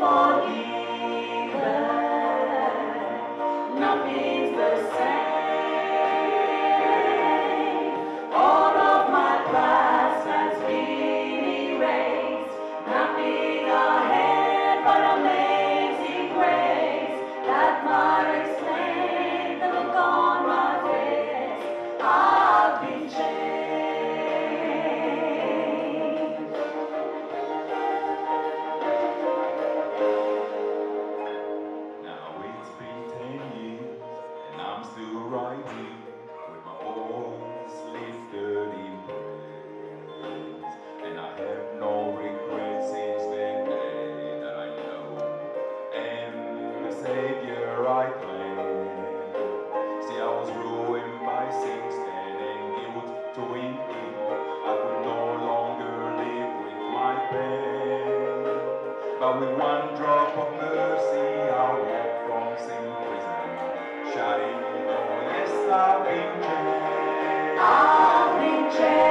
forgiven. Nothing's the same. All of my past has been erased. Nothing ahead but amazing grace that might explain the look on my face. I've been changed. Now it's been 10 years and I'm still right here with my voice lifted in praise. And I have no regrets since that day that I know. And the Savior I claim. See, I was ruined by sin, and guilt to win in. I could no longer live with my pain. But with one drop of mercy, I walk from sin prison, shouting, oh yes, I've been changed. I've been changed.